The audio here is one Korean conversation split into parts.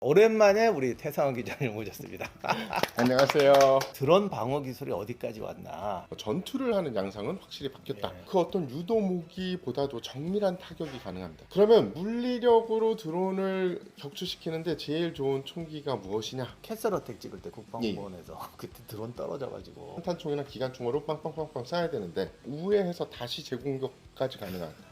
오랜만에 우리 태상원 기자님 모셨습니다. 안녕하세요. 드론 방어 기술이 어디까지 왔나? 전투를 하는 양상은 확실히 바뀌었다. 예. 그 어떤 유도 무기보다도 정밀한 타격이 가능합니다. 그러면 물리력으로 드론을 격추시키는데 제일 좋은 총기가 무엇이냐? 캐슬 어택 찍을 때 국방부원에서 그때 드론 떨어져가지고 탄탄총이나 기관총으로 빵빵빵빵 쏴야 되는데 우회해서 다시 재공격까지 가능한.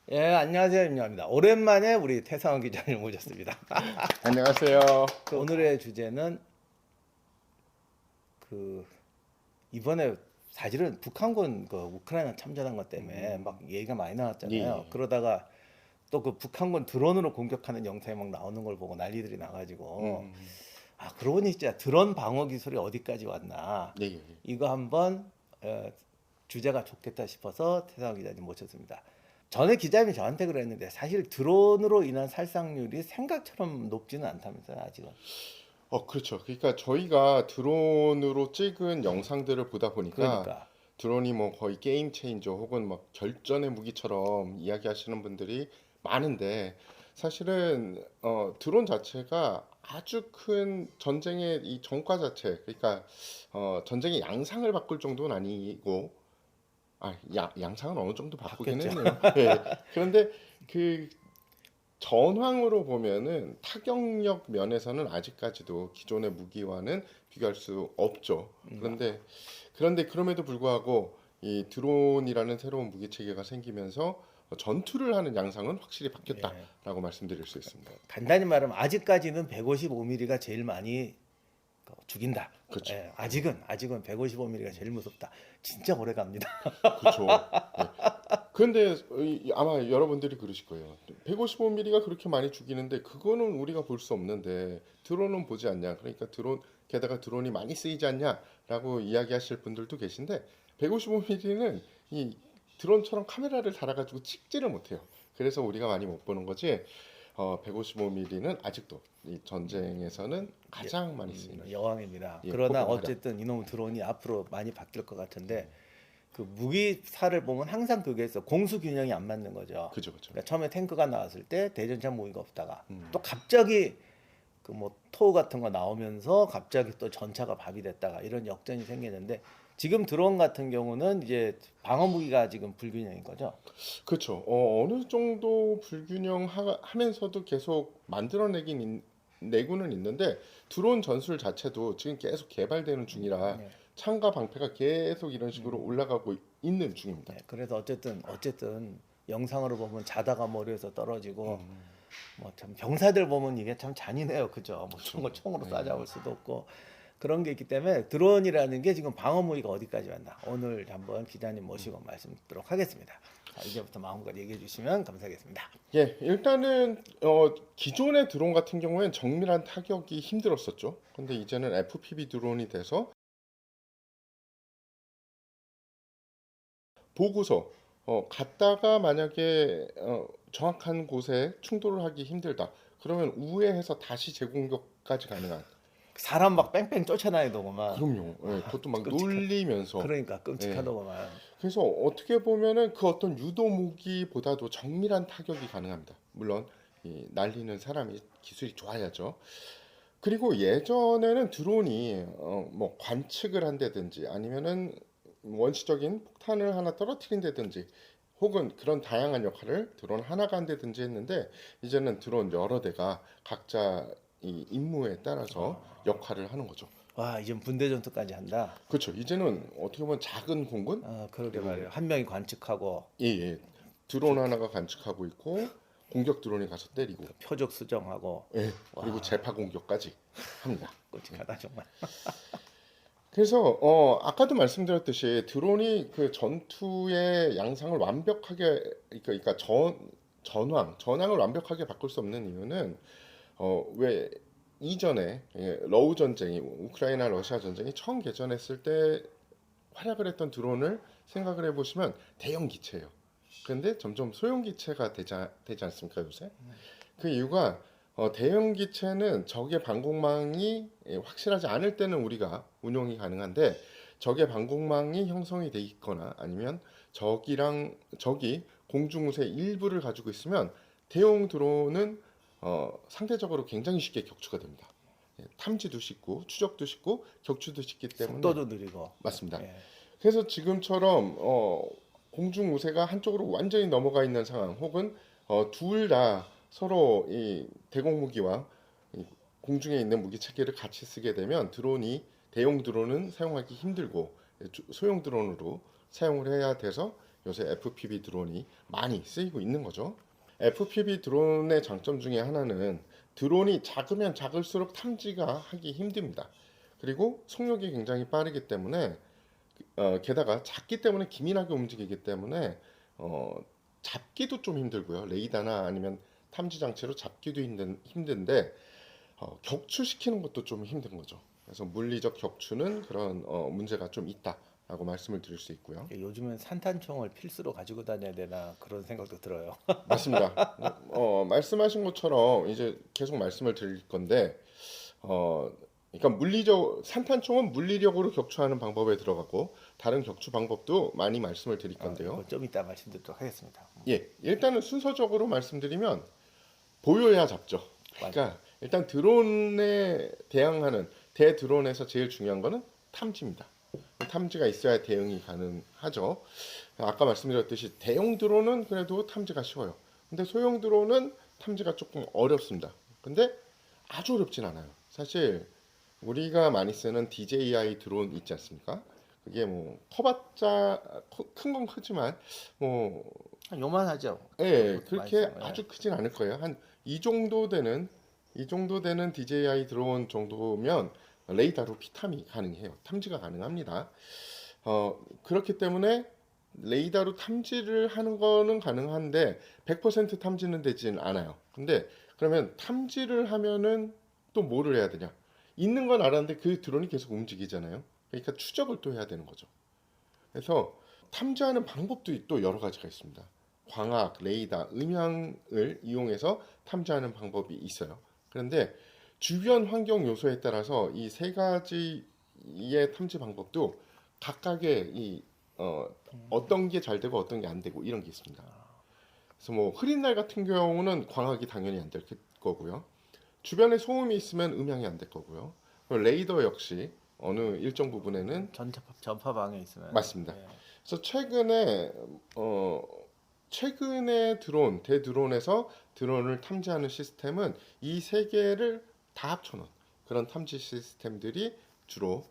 예, 안녕하세요, 임영입니다. 오랜만에 우리 태상원 기자님 모셨습니다. 안녕하세요. 오늘의 주제는 이번에 사실은 북한군 우크라이나 참전한 것 때문에 막 얘기가 많이 나왔잖아요. 예. 그러다가 또 그 북한군 드론으로 공격하는 영상이 막 나오는 걸 보고 난리들이 나가지고 그러고 보니 진짜 드론 방어 기술이 어디까지 왔나 네. 이거 한번 주제가 좋겠다 싶어서 태상원 기자님 모셨습니다. 전에 기자님이 저한테 그랬는데 사실 드론으로 인한 살상률이 생각처럼 높지는 않다면서요, 아직은. 그렇죠. 그러니까 저희가 드론으로 찍은 영상들을 보다 보니까 그러니까 드론이 뭐 거의 게임 체인저 혹은 막 결전의 무기처럼 이야기하시는 분들이 많은데 사실은 드론 자체가 아주 큰 전쟁의 이 전과 자체, 그러니까 전쟁의 양상을 바꿀 정도는 아니고 양상은 어느 정도 바꾸긴 바뀌었죠. 했네요. 예. 그런데 그 전황으로 보면은 타격력 면에서는 아직까지도 기존의 무기와는 비교할 수 없죠. 그런데 그럼에도 불구하고 이 드론이라는 새로운 무기 체계가 생기면서 전투를 하는 양상은 확실히 바뀌었다라고 말씀드릴 수 있습니다. 간단히 말하면 아직까지는 155mm가 제일 많이 죽인다. 그렇죠. 예, 아직은 155mm가 제일 무섭다. 진짜 오래 갑니다. 그렇죠. 그런데 아마 여러분들이 그러실 거예요. 155mm가 그렇게 많이 죽이는데 그거는 우리가 볼 수 없는데 드론은 보지 않냐? 그러니까 게다가 드론이 많이 쓰이지 않냐라고 이야기하실 분들도 계신데 155mm는 이 드론처럼 카메라를 달아가지고 찍지를 못해요. 그래서 우리가 많이 못 보는 거지. 155mm는 아직도 이 전쟁에서는 가장 많이 쓰이는 여왕입니다. 예, 그러나 포근하다. 어쨌든 이놈 드론이 앞으로 많이 바뀔 것 같은데 그 무기사를 보면 항상 그게 있어. 공수 균형이 안 맞는 거죠. 그죠. 그러니까 처음에 탱크가 나왔을 때 대전차 무기가 없다가 또 갑자기 그 뭐 토우 같은 거 나오면서 갑자기 또 전차가 밥이 됐다가 이런 역전이 생기는데 지금 드론 같은 경우는 이제 방어 무기가 지금 불균형인 거죠. 그렇죠. 어느 정도 불균형하면서도 계속 내고는 있는데 드론 전술 자체도 지금 계속 개발되는 중이라 네. 창과 방패가 계속 이런 식으로 올라가고 있는 중입니다. 네, 그래서 어쨌든 영상으로 보면 자다가 머리에서 떨어지고 뭐 참 병사들 보면 이게 참 잔인해요, 그죠? 뭐 그런 거 총으로 쏴잡을 수도 없고 그런 게 있기 때문에 드론이라는 게 지금 방어 무기가 어디까지 왔나 오늘 한번 기자님 모시고 말씀 듣도록 하겠습니다. 자, 이제부터 마음껏 얘기해 주시면 감사하겠습니다. 예, 일단은 기존의 드론 같은 경우에는 정밀한 타격이 힘들었었죠. 근데 이제는 FPV 드론이 돼서 보고서 갔다가 만약에 정확한 곳에 충돌을 하기 힘들다. 그러면 우회해서 다시 재공격까지 가능한. 사람 막 뺑뺑 쫓아다니더구만. 그럼요. 예, 그것도 막 끔찍한- 놀리면서. 그러니까 끔찍하더구만. 그래서 어떻게 보면은 그 어떤 유도 무기보다도 정밀한 타격이 가능합니다. 물론 이 날리는 사람이 기술이 좋아야죠. 그리고 예전에는 드론이 뭐 관측을 한다든지 아니면은 원시적인 폭탄을 하나 떨어뜨린다든지 혹은 그런 다양한 역할을 드론 하나가 한다든지 했는데 이제는 드론 여러 대가 각자 이 임무에 따라서 역할을 하는 거죠. 와, 이제 분대 전투까지 한다. 그렇죠. 이제는 어떻게 보면 작은 공군 그러게 말이에요. 한 명이 관측하고 예. 드론 하나가 관측하고 있고 공격 드론이 가서 때리고 표적 수정하고 예. 그리고 재파 공격까지 합니다. 끔찍하다 정말. 그래서 아까도 말씀드렸듯이 드론이 그 전투의 양상을 완벽하게 그러니까 전황을 완벽하게 바꿀 수 없는 이유는 왜 이전에 러우 전쟁이 우크라이나 러시아 전쟁이 처음 개전했을 때 활약을 했던 드론을 생각을 해보시면 대형 기체예요. 그런데 점점 소형 기체가 되지 않습니까 요새? 그 이유가 대형 기체는 적의 방공망이 확실하지 않을 때는 우리가 운용이 가능한데 적의 방공망이 형성이 돼 있거나 아니면 적이 공중무쇠 일부를 가지고 있으면 대형 드론은 상대적으로 굉장히 쉽게 격추가 됩니다. 예, 탐지도 쉽고 추적도 쉽고 격추도 쉽기 때문에 속도도 느리고. 맞습니다. 예. 그래서 지금처럼 공중 우세가 한쪽으로 완전히 넘어가 있는 상황, 혹은 둘 다 서로 이 대공 무기와 이 공중에 있는 무기 체계를 같이 쓰게 되면 드론이 대형 드론은 사용하기 힘들고 소형 드론으로 사용을 해야 돼서 요새 FPV 드론이 많이 쓰이고 있는 거죠. FPV 드론의 장점 중에 하나는 드론이 작으면 작을수록 탐지가 하기 힘듭니다. 그리고 속력이 굉장히 빠르기 때문에 게다가 작기 때문에 기민하게 움직이기 때문에 잡기도 좀 힘들고요. 레이더나 아니면 탐지 장치로 잡기도 힘든데 격추시키는 것도 좀 힘든 거죠. 그래서 물리적 격추는 그런 문제가 좀 있다라고 말씀을 드릴 수 있고요. 요즘은 산탄총을 필수로 가지고 다녀야 되나 그런 생각도 들어요. 맞습니다. 말씀하신 것처럼 이제 계속 말씀을 드릴 건데 그러니까 물리적 산탄총은 물리력으로 격추하는 방법에 들어가고 다른 격추 방법도 많이 말씀을 드릴 건데요. 그거 좀 이따 말씀드리도록 하겠습니다. 예, 일단은 순서적으로 말씀드리면 보여야 잡죠. 그러니까 일단 드론에 대항하는 대드론에서 제일 중요한 거는 탐지입니다. 탐지가 있어야 대응이 가능하죠. 아까 말씀드렸듯이 대형 드론은 그래도 탐지가 쉬워요. 근데 소형 드론은 탐지가 조금 어렵습니다. 근데 아주 어렵진 않아요. 사실 우리가 많이 쓰는 DJI 드론 있지 않습니까? 그게 뭐 커봤자 큰 건 크지만 뭐 요만하죠. 예, 그렇게 많이 써요. 아주 크진 않을 거예요. 한 이 정도 되는 DJI 드론 정도면 레이더로 피탐이 가능해요. 탐지가 가능합니다. 그렇기 때문에 레이더로 탐지를 하는 거는 가능한데 100% 탐지는 되진 않아요. 근데 그러면 탐지를 하면은 또 뭐를 해야 되냐? 있는 건 알았는데 그 드론이 계속 움직이잖아요. 그러니까 추적을 또 해야 되는 거죠. 그래서 탐지하는 방법도 또 여러 가지가 있습니다. 광학, 레이더, 음향을 이용해서 탐지하는 방법이 있어요. 그런데 주변 환경 요소에 따라서 이 세 가지의 탐지 방법도 각각의 어떤 게 잘 되고 어떤 게 안 되고 이런 게 있습니다. 그래서 뭐 흐린 날 같은 경우는 광학이 당연히 안 될 거고요. 주변에 소음이 있으면 음향이 안 될 거고요. 레이더 역시 어느 일정 부분에는 전파방에 있으면 맞습니다. 예. 그래서 최근에 대드론에서 드론을 탐지하는 시스템은 이 세 개를 다 합쳐놓은 그런 탐지 시스템들이 주로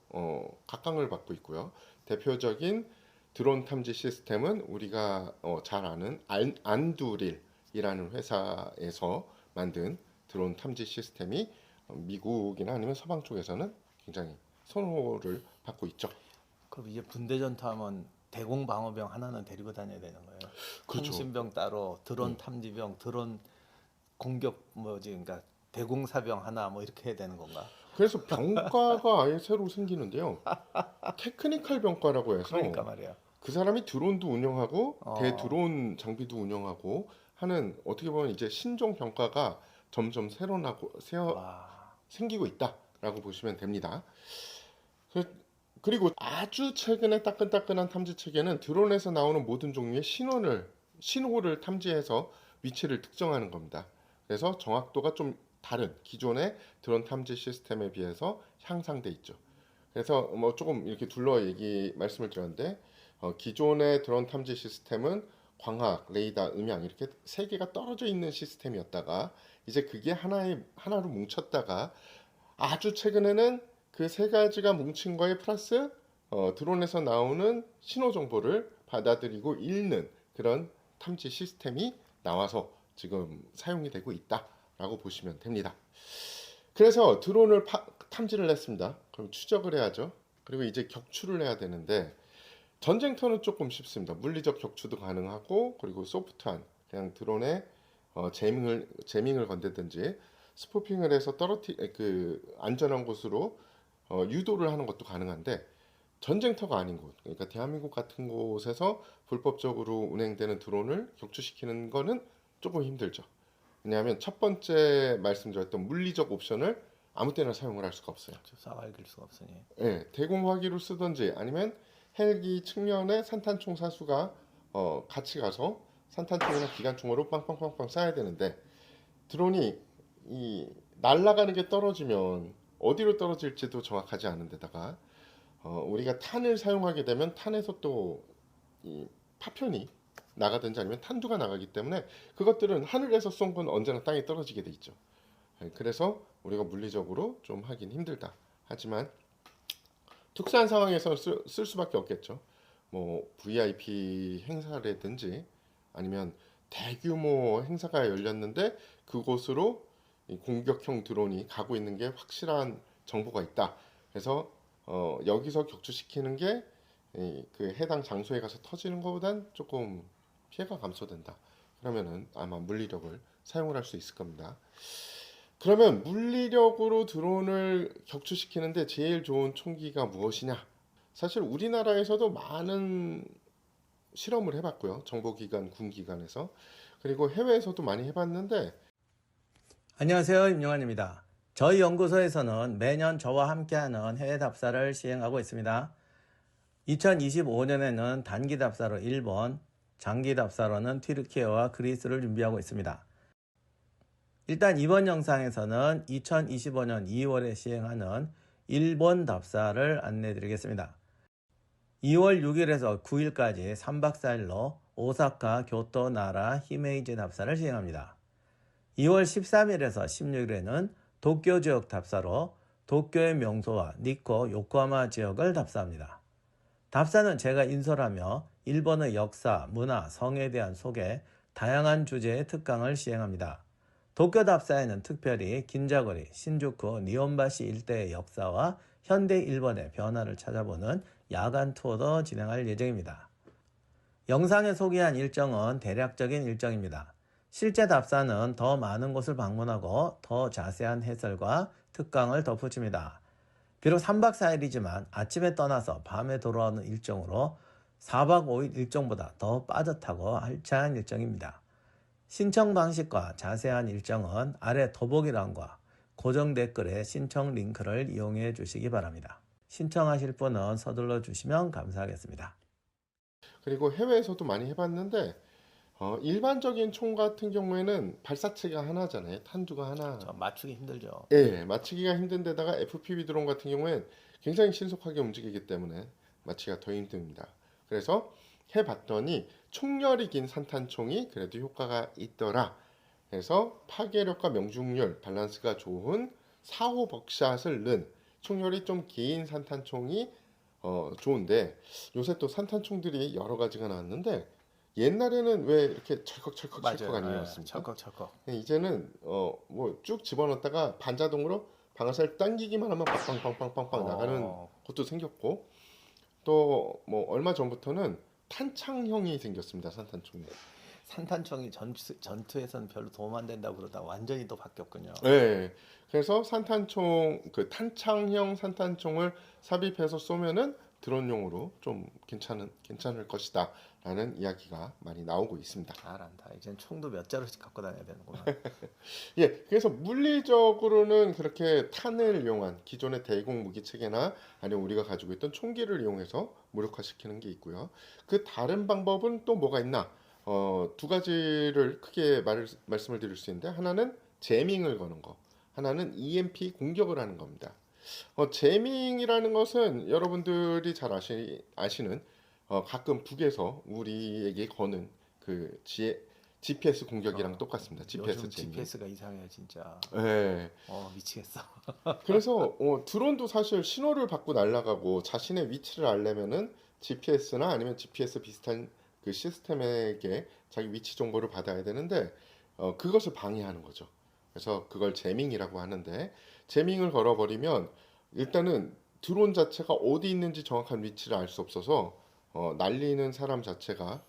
각광을 받고 있고요. 대표적인 드론 탐지 시스템은 우리가 잘 아는 안두릴이라는 회사에서 만든 드론 탐지 시스템이 미국이나 아니면 서방 쪽에서는 굉장히 선호를 받고 있죠. 그럼 이제 분대 전투하면 대공 방어병 하나는 데리고 다녀야 되는 거예요. 그렇죠. 통신병 따로, 드론 탐지병, 드론 공격 그러니까 대공사병 하나 뭐 이렇게 해야 되는 건가? 그래서 병과가 아예 새로 생기는데요. 테크니컬 병과라고 해서 그러니까 말이야. 그 사람이 드론도 운영하고 어. 대드론 장비도 운영하고 하는 어떻게 보면 이제 신종 병과가 점점 와. 생기고 있다라고 보시면 됩니다. 그리고 아주 최근에 따끈따끈한 탐지 체계는 드론에서 나오는 모든 종류의 신호를 탐지해서 위치를 특정하는 겁니다. 그래서 정확도가 좀 다른 기존의 드론 탐지 시스템에 비해서 향상돼 있죠. 그래서 뭐 조금 이렇게 말씀을 드렸는데 기존의 드론 탐지 시스템은 광학, 레이더, 음향 이렇게 세 개가 떨어져 있는 시스템이었다가 이제 그게 하나로 뭉쳤다가 아주 최근에는 그 세 가지가 뭉친 거에 플러스 드론에서 나오는 신호 정보를 받아들이고 읽는 그런 탐지 시스템이 나와서 지금 사용이 되고 있다라고 보시면 됩니다. 그래서 드론을 탐지를 했습니다. 그럼 추적을 해야죠. 그리고 이제 격추를 해야 되는데 전쟁터는 조금 쉽습니다. 물리적 격추도 가능하고 그리고 소프트한 그냥 드론에 제밍을 건드든지 스포핑을 해서 안전한 곳으로 유도를 하는 것도 가능한데 전쟁터가 아닌 곳, 그러니까 대한민국 같은 곳에서 불법적으로 운행되는 드론을 격추시키는 거는 조금 힘들죠. 왜냐하면 첫 번째 말씀드렸던 물리적 옵션을 아무 때나 사용을 할 수가 없어요. 쏴갈길 수가 없으니. 네, 대공화기로 쓰든지 아니면 헬기 측면에 산탄총 사수가 같이 가서 산탄총이나 기관총으로 빵빵빵빵 쏴야 되는데 드론이 이 날아가는 게 떨어지면 어디로 떨어질지도 정확하지 않은 데다가 우리가 탄을 사용하게 되면 탄에서 또 이 파편이 나가든지 아니면 탄두가 나가기 때문에 그것들은 하늘에서 쏜 건 언제나 땅에 떨어지게 돼 있죠. 그래서 우리가 물리적으로 좀 하긴 힘들다. 하지만 특수한 상황에서 쓸 수밖에 없겠죠. 뭐 VIP 행사라든지 아니면 대규모 행사가 열렸는데 그곳으로 이 공격형 드론이 가고 있는 게 확실한 정보가 있다. 그래서 여기서 격추시키는 게 그 해당 장소에 가서 터지는 것보단 조금 피해가 감소된다. 그러면은 아마 물리력을 사용을 할 수 있을 겁니다. 그러면 물리력으로 드론을 격추시키는데 제일 좋은 총기가 무엇이냐? 사실 우리나라에서도 많은 실험을 해봤고요. 정보기관, 군기관에서. 그리고 해외에서도 많이 해봤는데 안녕하세요. 임용환입니다. 저희 연구소에서는 매년 저와 함께하는 해외 답사를 시행하고 있습니다. 2025년에는 단기 답사로 일본, 장기 답사로는 튀르키예와 그리스를 준비하고 있습니다. 일단 이번 영상에서는 2025년 2월에 시행하는 일본 답사를 안내드리겠습니다. 2월 6일에서 9일까지 3박 4일로 오사카, 교토, 나라, 히메이지 답사를 시행합니다. 2월 13일에서 16일에는 도쿄 지역 답사로 도쿄의 명소와 니코, 요코하마 지역을 답사합니다. 답사는 제가 인솔하며 일본의 역사, 문화, 성에 대한 소개, 다양한 주제의 특강을 시행합니다. 도쿄 답사에는 특별히 긴자거리, 신주쿠, 니혼바시 일대의 역사와 현대 일본의 변화를 찾아보는 야간 투어도 진행할 예정입니다. 영상에 소개한 일정은 대략적인 일정입니다. 실제 답사는 더 많은 곳을 방문하고 더 자세한 해설과 특강을 덧붙입니다. 비록 3박 4일이지만 아침에 떠나서 밤에 돌아오는 일정으로 4박 5일 일정보다 더 빠듯하고 알찬 일정입니다. 신청 방식과 자세한 일정은 아래 더보기란과 고정 댓글에 신청 링크를 이용해 주시기 바랍니다. 신청하실 분은 서둘러 주시면 감사하겠습니다. 그리고 해외에서도 많이 해봤는데 일반적인 총 같은 경우에는 발사체가 하나잖아요. 탄두가 하나. 맞추기 힘들죠. 예, 맞추기가 힘든 데다가 FPV 드론 같은 경우엔 굉장히 신속하게 움직이기 때문에 맞추기가 더 힘듭니다. 그래서 해봤더니 총열이 긴 산탄총이 그래도 효과가 있더라. 그래서 파괴력과 명중률 밸런스가 좋은 4호 벅샷을 넣은 총열이 좀 긴 산탄총이 좋은데 요새 또 산탄총들이 여러 가지가 나왔는데 옛날에는 왜 이렇게 철컥철컥철컥 아니었습니까? 철컥철컥. 이제는 뭐 쭉 집어넣었다가 반자동으로 방아쇠를 당기기만 하면 빵빵빵빵빵 나가는 것도 생겼고 또 뭐 얼마 전부터는 탄창형이 생겼습니다. 산탄총이. 산탄총이 전투에서는 별로 도움 안 된다고 그러다 완전히 또 바뀌었군요. 네. 그래서 산탄총 그 탄창형 산탄총을 삽입해서 쏘면은 드론용으로 좀 괜찮을 것이다라는 이야기가 많이 나오고 있습니다. 잘한다. 이젠 총도 몇 자루씩 갖고 다녀야 되는구나. 예, 그래서 물리적으로는 그렇게 탄을 이용한 기존의 대공 무기 체계나 아니면 우리가 가지고 있던 총기를 이용해서 무력화시키는 게 있고요. 그 다른 방법은 또 뭐가 있나? 두 가지를 크게 말씀을 드릴 수 있는데 하나는 제밍을 거는 거, 하나는 EMP 공격을 하는 겁니다. 제밍이라는 것은 여러분들이 잘 아시는 가끔 북에서 우리에게 거는 그 GPS 공격이랑 똑같습니다. GPS 요즘 제밍. GPS가 이상해요, 진짜. 네. 미치겠어. 그래서 드론도 사실 신호를 받고 날아가고 자신의 위치를 알려면은 GPS나 아니면 GPS 비슷한 그 시스템에게 자기 위치 정보를 받아야 되는데 그것을 방해하는 거죠. 그래서 그걸 제밍이라고 하는데 제밍을 걸어버리면 일단은 드론 자체가 어디 있는지 정확한 위치를 알 수 없어서 날리는 사람 자체가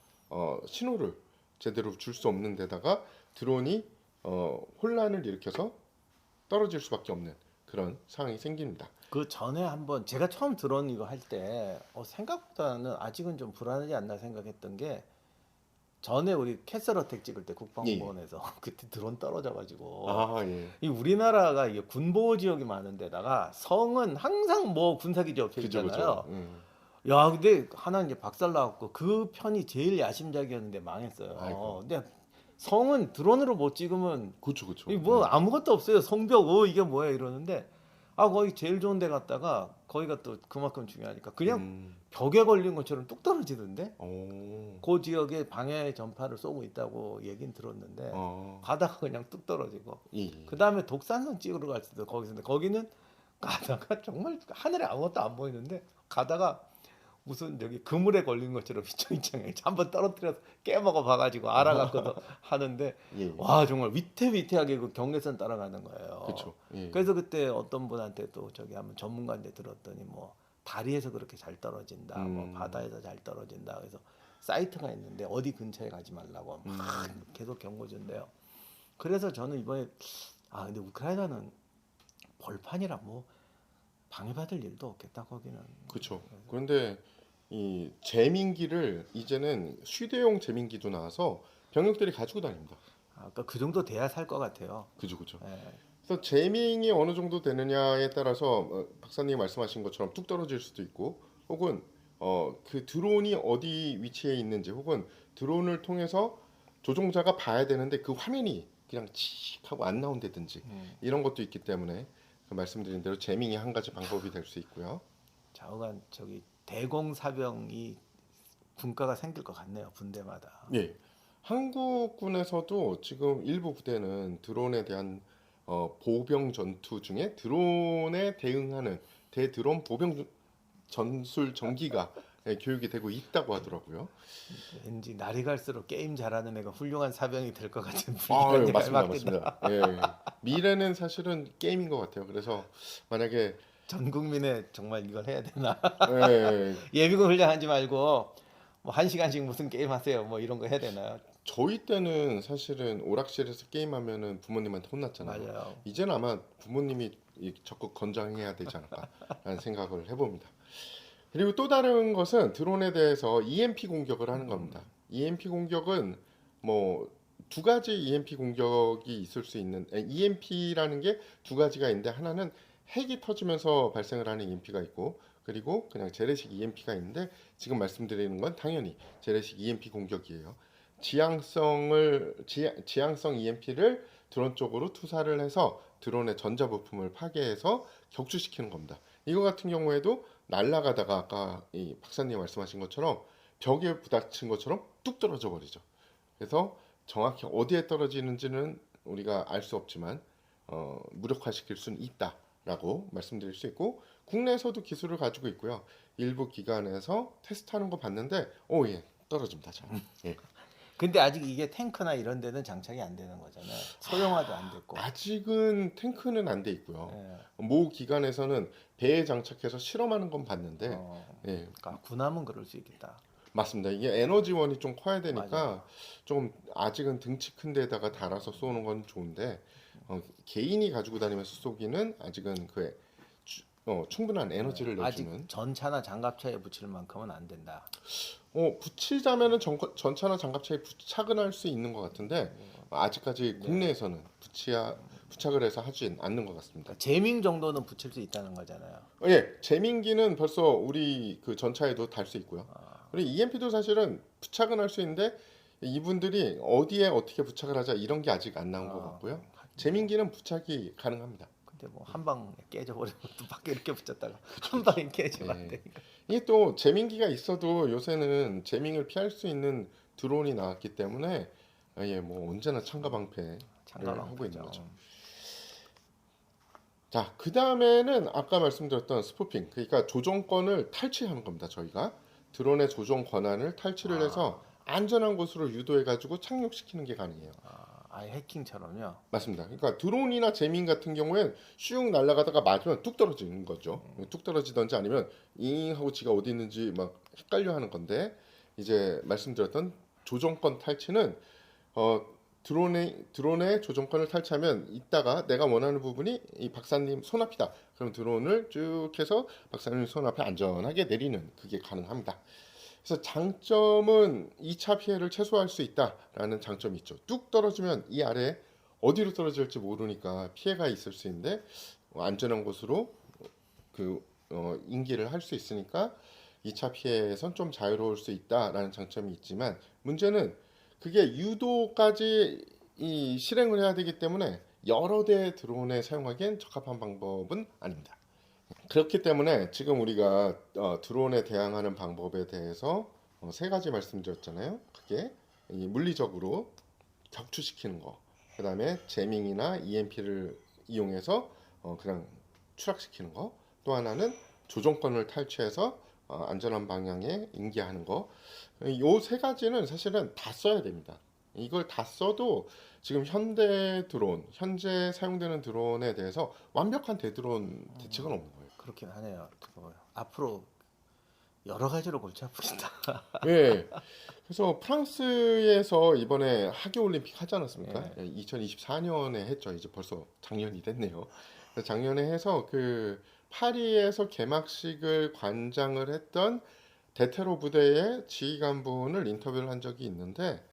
신호를 제대로 줄 수 없는 데다가 드론이 혼란을 일으켜서 떨어질 수밖에 없는 그런 상황이 생깁니다. 그 전에 한번 제가 처음 드론 이거 할 때 생각보다는 아직은 좀 불안하지 않나 생각했던 게 전에 우리 캐슬 어택 찍을 때 국방부원에서 그때 드론 떨어져가지고 예. 이 우리나라가 이게 군보호 지역이 많은 데다가 성은 항상 뭐 군사기지 옆에 그죠, 있잖아요. 그죠. 야, 근데 하나 이제 박살 나갖고 그 편이 제일 야심작이었는데 망했어요. 아이고. 근데 성은 드론으로 못 찍으면 그렇죠, 그렇죠. 이뭐 아무것도 없어요. 성벽, 이게 뭐야 이러는데 거기 제일 좋은 데 갔다가 거기가 또 그만큼 중요하니까 그냥 벽에 걸린 것처럼 뚝 떨어지던데. 오. 그 지역에 방해 전파를 쏘고 있다고 얘긴 들었는데 가다가 그냥 뚝 떨어지고 예. 그 다음에 독산성 찍으러 갈 때도 거기서 거기는 가다가 정말 하늘에 아무것도 안 보이는데 가다가 무슨 여기 그물에 걸린 것처럼 휘청휘청해 한번 떨어뜨려서 깨먹어 봐가지고 알아갖고도 하는데 예. 와 정말 위태위태하게 그 경계선 따라가는 거예요. 그렇죠. 예. 그래서 그때 어떤 분한테 또 저기 한번 전문가한테 들었더니 뭐 다리에서 그렇게 잘 떨어진다, 뭐 바다에서 잘 떨어진다. 그래서 사이트가 있는데 어디 근처에 가지 말라고 막 계속 경고 준대요. 그래서 저는 이번에 근데 우크라이나는 벌판이라 뭐 방해받을 일도 없겠다 거기는. 그렇죠. 그런데 이 재민기를 이제는 휴대용 재민기도 나와서 병력들이 가지고 다닙니다. 그러니까 그 정도 돼야 살 것 같아요. 그죠, 그죠. 예. 그래서 재밍이 어느 정도 되느냐에 따라서 박사님이 말씀하신 것처럼 뚝 떨어질 수도 있고, 혹은 그 드론이 어디 위치에 있는지, 혹은 드론을 통해서 조종자가 봐야 되는데 그 화면이 그냥 칙 하고 안 나온다든지 이런 것도 있기 때문에 그 말씀드린 대로 재밍이 한 가지 방법이 될 수 있고요. 좌우간 저기 대공사병이 군가가 생길 것 같네요 분대마다. 예. 한국군에서도 지금 일부 부대는 드론에 대한 보병 전투 중에 드론에 대응하는 대드론 보병 전술 전기가 교육이 되고 있다고 하더라고요. 왠지 날이 갈수록 게임 잘하는 애가 훌륭한 사병이 될 것 같은 아, 분위기가 맞습니다, 맞겠다. 맞습니다. 예. 미래는 사실은 게임인 것 같아요. 그래서 만약에 전 국민에 정말 이걸 해야 되나? 예, 예비군 훈련하지 말고 뭐 1시간씩 무슨 게임 하세요 뭐 이런 거 해야 되나요? 저희 때는 사실은 오락실에서 게임하면은 부모님한테 혼났잖아요. 맞아요. 이제는 아마 부모님이 적극 권장해야 되지 않을까라는 생각을 해봅니다. 그리고 또 다른 것은 드론에 대해서 EMP 공격을 하는 겁니다. EMP 공격은 뭐 두 가지 EMP 공격이 있을 수 있는 EMP라는 게 두 가지가 있는데, 하나는 핵이 터지면서 발생을 하는 EMP가 있고, 그리고 그냥 재래식 EMP가 있는데, 지금 말씀드리는 건 당연히 재래식 EMP 공격이에요. 지향성 EMP를 드론 쪽으로 투사를 해서 드론의 전자 부품을 파괴해서 격추시키는 겁니다. 이거 같은 경우에도 날아가다가 아까 이 박사님 말씀하신 것처럼 벽에 부딪힌 것처럼 뚝 떨어져 버리죠. 그래서 정확히 어디에 떨어지는지는 우리가 알 수 없지만 무력화시킬 수는 있다라고 말씀드릴 수 있고, 국내에서도 기술을 가지고 있고요. 일부 기관에서 테스트하는 거 봤는데 예, 떨어집니다. 잘. 예. 근데 아직 이게 탱크나 이런 데는 장착이 안 되는 거잖아요. 소형화도 안 됐고. 아직은 탱크는 안 돼 있고요. 예. 모 기관에서는 배에 장착해서 실험하는 건 봤는데, 예, 그러니까 군함은 그럴 수 있겠다. 맞습니다. 이게 에너지원이 좀 커야 되니까 맞아요. 좀 아직은 등치 큰 데다가 달아서 쏘는 건 좋은데, 개인이 가지고 다니면서 쏘기는 아직은 충분한 에너지를 아직 내주는. 전차나 장갑차에 붙일 만큼은 안 된다. 붙이자면은 전차나 장갑차에 부착은 할 수 있는 것 같은데 아직까지 국내에서는 부착을 해서 하지 않는 것 같습니다. 그러니까 제밍 정도는 붙일 수 있다는 거잖아요. 예, 재민기는 벌써 우리 그 전차에도 달 수 있고요. 그리고 EMP도 사실은 부착은 할 수 있는데 이분들이 어디에 어떻게 부착을 하자 이런 게 아직 안 나온 것 같고요. 재민기는 부착이 가능합니다. 근데 뭐 한 방에 깨져버리고 또 밖에 이렇게 붙였다가 한 방에 깨지면 안 되니까. 이게 또 재민기가 있어도 요새는 재밍을 피할 수 있는 드론이 나왔기 때문에 뭐 언제나 창가방패를 하고 있는 거죠. 자, 그 다음에는 아까 말씀드렸던 스푸핑, 그러니까 조종권을 탈취하는 겁니다. 저희가 드론의 조종 권한을 탈취를 해서 안전한 곳으로 유도해가지고 착륙시키는 게 가능해요. 아예 해킹처럼요. 맞습니다. 그러니까 드론이나 재민 같은 경우엔 슉 날아가다가 맞으면 뚝 떨어지는 거죠. 뚝 떨어지든지 아니면 잉 하고 지가 어디 있는지 막 헷갈려 하는 건데, 이제 말씀드렸던 조종권 탈취는 드론의 조종권을 탈취하면 이따가 내가 원하는 부분이 이 박사님 손앞이다. 그럼 드론을 쭉 해서 박사님 손앞에 안전하게 내리는, 그게 가능합니다. 그래서 장점은 2차 피해를 최소화할 수 있다라는 장점이 있죠. 뚝 떨어지면 이 아래 어디로 떨어질지 모르니까 피해가 있을 수 있는데 안전한 곳으로 인기를 할 수 있으니까 2차 피해에선 좀 자유로울 수 있다라는 장점이 있지만 문제는 그게 유도까지 이 실행을 해야 되기 때문에 여러 대의 드론에 사용하기엔 적합한 방법은 아닙니다. 그렇기 때문에 지금 우리가 드론에 대항하는 방법에 대해서 세 가지 말씀드렸잖아요. 그게 이 물리적으로 격추시키는 거, 그 다음에 제밍이나 EMP를 이용해서 그냥 추락시키는 거, 또 하나는 조종권을 탈취해서 안전한 방향에 인계하는 거. 요 세 가지는 사실은 다 써야 됩니다. 이걸 다 써도 지금 현대 드론, 현재 사용되는 드론에 대해서 완벽한 대드론 대책은 없는 거예요. 그렇긴 하네요. 앞으로 여러 가지로 골치 아프겠다. 예. 그래서 프랑스에서 이번에 하계 올림픽 하지 않았습니까? 2024년에 했죠. 이제 벌써 작년이 됐네요. 그래서 작년에 해서 그 파리에서 개막식을 관장을 했던 대테러 부대의 지휘관분을 인터뷰를 한 적이 있는데